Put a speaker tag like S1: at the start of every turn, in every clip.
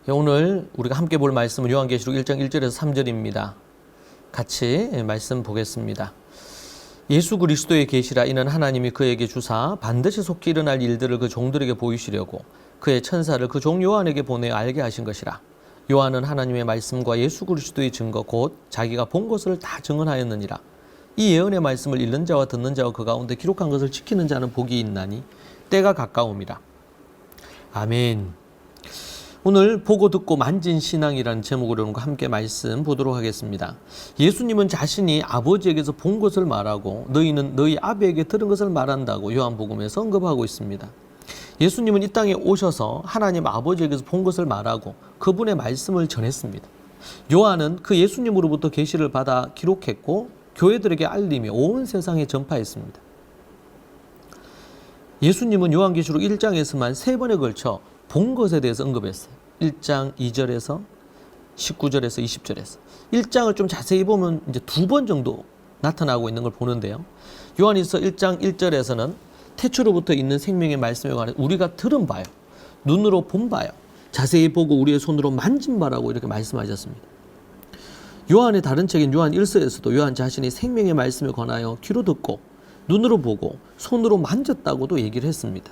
S1: 오늘 우리가 함께 볼 말씀은 요한계시록 1장 1절에서 3절입니다. 같이 말씀 보겠습니다. 예수 그리스도의 계시라. 이는 하나님이 그에게 주사 반드시 속히 일어날 일들을 그 종들에게 보이시려고 그의 천사를 그 종 요한에게 보내 알게 하신 것이라. 요한은 하나님의 말씀과 예수 그리스도의 증거 곧 자기가 본 것을 다 증언하였느니라. 이 예언의 말씀을 읽는 자와 듣는 자와 그 가운데 기록한 것을 지키는 자는 복이 있나니 때가 가까움이라. 아멘. 오늘 보고 듣고 만진 신앙이라는 제목으로 함께 말씀 보도록 하겠습니다. 예수님은 자신이 아버지에게서 본 것을 말하고 너희는 너희 아버지에게 들은 것을 말한다고 요한복음에서 언급하고 있습니다. 예수님은 이 땅에 오셔서 하나님 아버지에게서 본 것을 말하고 그분의 말씀을 전했습니다. 요한은 그 예수님으로부터 계시를 받아 기록했고 교회들에게 알리며 온 세상에 전파했습니다. 예수님은 요한계시록 1장에서만 3번에 걸쳐 본 것에 대해서 언급했어요. 1장 2절에서 19절에서 20절에서 1장을 좀 자세히 보면 이제 2번 정도 나타나고 있는 걸 보는데요. 요한일서 1장 1절에서는 태초로부터 있는 생명의 말씀에 관해 우리가 들은 바요, 눈으로 본 바요, 자세히 보고 우리의 손으로 만진 바라고 이렇게 말씀하셨습니다. 요한의 다른 책인 요한 1서에서도 요한 자신이 생명의 말씀에 관하여 귀로 듣고 눈으로 보고 손으로 만졌다고도 얘기를 했습니다.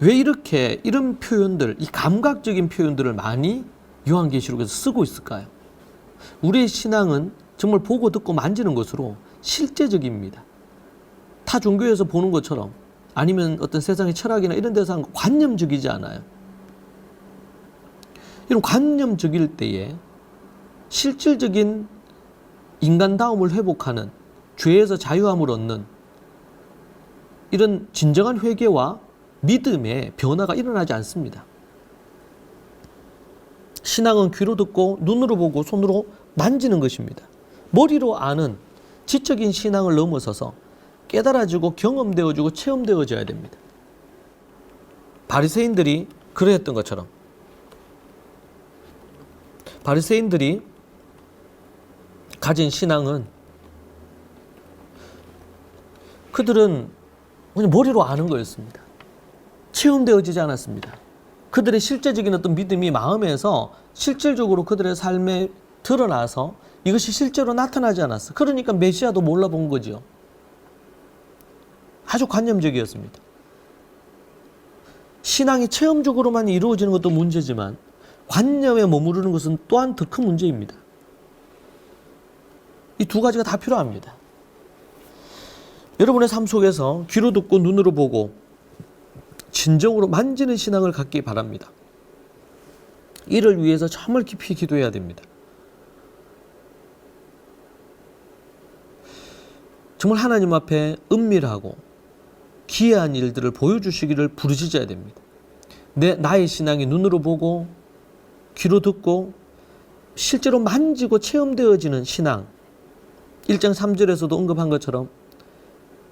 S1: 왜 이렇게 이런 표현들, 이 감각적인 표현들을 많이 요한계시록에서 쓰고 있을까요? 우리의 신앙은 정말 보고 듣고 만지는 것으로 실제적입니다. 타 종교에서 보는 것처럼 아니면 어떤 세상의 철학이나 이런 데서 하는 관념적이지 않아요. 이런 관념적일 때에 실질적인 인간다움을 회복하는, 죄에서 자유함을 얻는 이런 진정한 회개와 믿음의 변화가 일어나지 않습니다. 신앙은 귀로 듣고 눈으로 보고 손으로 만지는 것입니다. 머리로 아는 지적인 신앙을 넘어서서 깨달아지고 경험되어지고 체험되어져야 됩니다. 바리새인들이 그랬던 것처럼 바리새인들이 가진 신앙은 그들은 그냥 머리로 아는 거였습니다. 체험되어지지 않았습니다. 그들의 실제적인 어떤 믿음이 마음에서 실질적으로 그들의 삶에 드러나서 이것이 실제로 나타나지 않았어. 그러니까 메시아도 몰라본 거죠. 아주 관념적이었습니다. 신앙이 체험적으로만 이루어지는 것도 문제지만 관념에 머무르는 것은 또한 더 큰 문제입니다. 이 두 가지가 다 필요합니다. 여러분의 삶 속에서 귀로 듣고 눈으로 보고 진정으로 만지는 신앙을 갖기 바랍니다. 이를 위해서 정말 깊이 기도해야 됩니다. 정말 하나님 앞에 은밀하고 기이한 일들을 보여주시기를 부르짖어야 됩니다. 나의 신앙이 눈으로 보고 귀로 듣고 실제로 만지고 체험되어지는 신앙. 1장 3절에서도 언급한 것처럼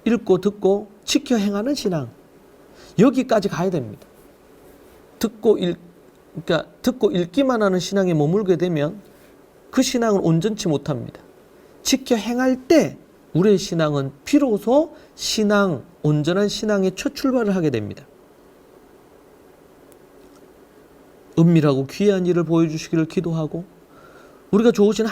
S1: 읽고 듣고 지켜 행하는 신앙. 여기까지 가야 됩니다. 듣고 읽기만 하는 신앙에 머물게 되면 그 신앙은 온전치 못합니다. 지켜 행할 때 우리의 신앙은 비로소 온전한 신앙의 첫 출발을 하게 됩니다. 은밀하고 귀한 일을 보여주시기를 기도하고 우리가 좋으신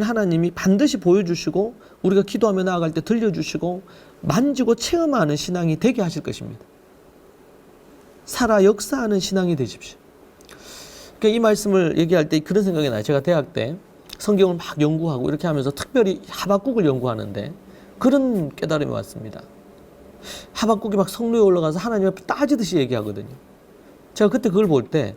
S1: 하나님이 반드시 보여주시고 우리가 기도하며 나아갈 때 들려주시고 만지고 체험하는 신앙이 되게 하실 것입니다. 살아 역사하는 신앙이 되십시오. 그러니까 이 말씀을 얘기할 때 그런 생각이 나요. 제가 대학 때 성경을 막 연구하고 이렇게 하면서 특별히 하박국을 연구하는데 그런 깨달음이 왔습니다. 하박국이 막 성로에 올라가서 하나님 앞에 따지듯이 얘기하거든요. 제가 그때 그걸 볼 때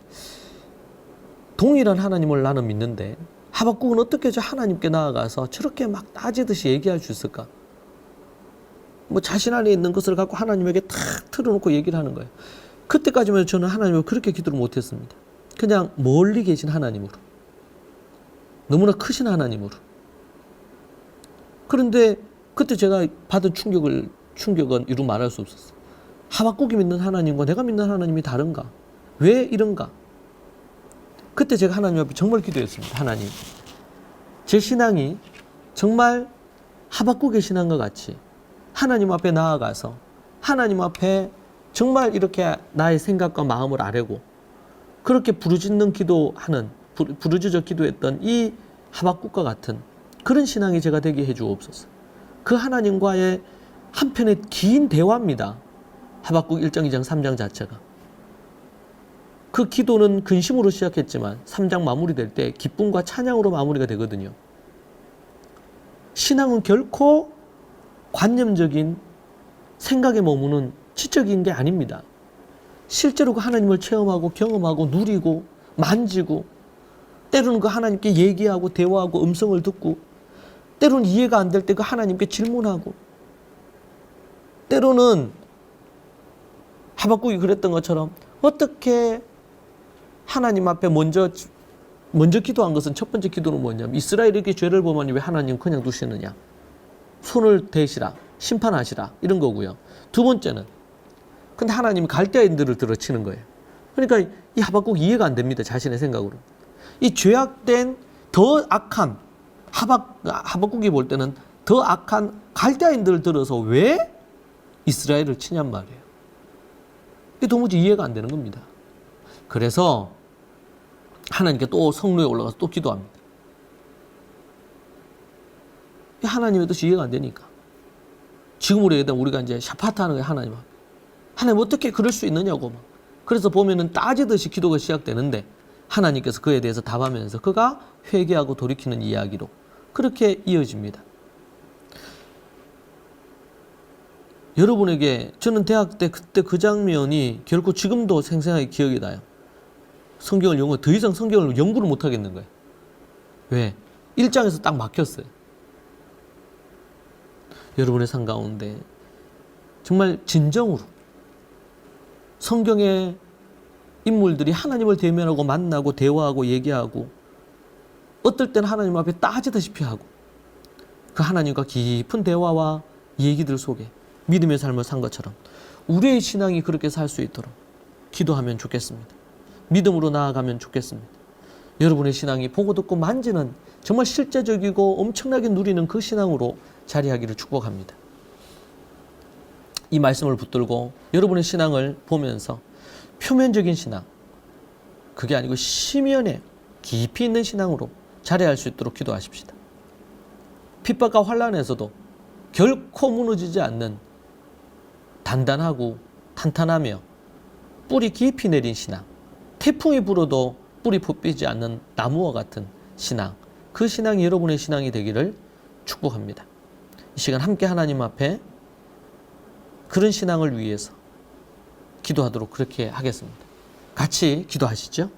S1: 동일한 하나님을 나는 믿는데 하박국은 어떻게 저 하나님께 나아가서 저렇게 막 따지듯이 얘기할 수 있을까? 자신 안에 있는 것을 갖고 하나님에게 탁 틀어놓고 얘기를 하는 거예요. 그때까지만 저는 하나님을 그렇게 기도를 못했습니다. 그냥 멀리 계신 하나님으로, 너무나 크신 하나님으로. 그런데 그때 제가 받은 충격은 이루 말할 수 없었어요. 하박국이 믿는 하나님과 내가 믿는 하나님이 다른가? 왜 이런가? 그때 제가 하나님 앞에 정말 기도했습니다. 하나님, 제 신앙이 정말 하박국의 신앙과 같이 하나님 앞에 나아가서 하나님 앞에 정말 이렇게 나의 생각과 마음을 아뢰고 그렇게 부르짖는 기도하는, 부르짖어 기도했던 이 하박국과 같은 그런 신앙이 제가 되게 해 주옵소서. 그 하나님과의 한편의 긴 대화입니다. 하박국 1장, 2장, 3장 자체가. 그 기도는 근심으로 시작했지만 3장 마무리될 때 기쁨과 찬양으로 마무리가 되거든요. 신앙은 결코 관념적인 생각에 머무는 지적인 게 아닙니다. 실제로 그 하나님을 체험하고 경험하고 누리고 만지고 때로는 그 하나님께 얘기하고 대화하고 음성을 듣고 때로는 이해가 안 될 때 그 하나님께 질문하고 때로는 하박국이 그랬던 것처럼 어떻게 하나님 앞에 먼저 기도한 것은 첫 번째 기도는 뭐냐면 이스라엘에게 죄를 범하니 왜 하나님 그냥 두시느냐. 손을 대시라. 심판하시라. 이런 거고요. 두 번째는 근데 하나님이 갈대아인들을 들어치는 거예요. 그러니까 이 하박국 이해가 안 됩니다. 자신의 생각으로. 이 죄악된 더 악한 하박국이 볼 때는 더 악한 갈대아인들을 들어서 왜 이스라엘을 치냔 말이에요. 이게 도무지 이해가 안 되는 겁니다. 그래서 하나님께 또 성루에 올라가서 또 기도합니다. 하나님의 뜻이 이해가 안 되니까. 지금으로 얘기하면 우리가 이제 샤파트 하는 거예요. 하나님 어떻게 그럴 수 있느냐고 막. 그래서 보면은 따지듯이 기도가 시작되는데 하나님께서 그에 대해서 답하면서 그가 회개하고 돌이키는 이야기로 그렇게 이어집니다. 여러분에게 저는 대학 때 그때 그 장면이 결코 지금도 생생하게 기억이 나요. 더 이상 성경을 연구를 못 하겠는 거예요. 왜? 1장에서 딱 막혔어요. 여러분의 삶 가운데 정말 진정으로 성경의 인물들이 하나님을 대면하고 만나고 대화하고 얘기하고 어떨 때는 하나님 앞에 따지다시피 하고 그 하나님과 깊은 대화와 얘기들 속에 믿음의 삶을 산 것처럼 우리의 신앙이 그렇게 살 수 있도록 기도하면 좋겠습니다. 믿음으로 나아가면 좋겠습니다. 여러분의 신앙이 보고 듣고 만지는 정말 실제적이고 엄청나게 누리는 그 신앙으로 자리하기를 축복합니다. 이 말씀을 붙들고 여러분의 신앙을 보면서 표면적인 신앙, 그게 아니고 심연에 깊이 있는 신앙으로 자리할 수 있도록 기도하십시다. 핍박과 환난에서도 결코 무너지지 않는 단단하고 탄탄하며 뿌리 깊이 내린 신앙, 태풍이 불어도 뿌리 뽑히지 않는 나무와 같은 신앙, 그 신앙이 여러분의 신앙이 되기를 축복합니다. 이 시간 함께 하나님 앞에 그런 신앙을 위해서 기도하도록 그렇게 하겠습니다. 같이 기도하시죠.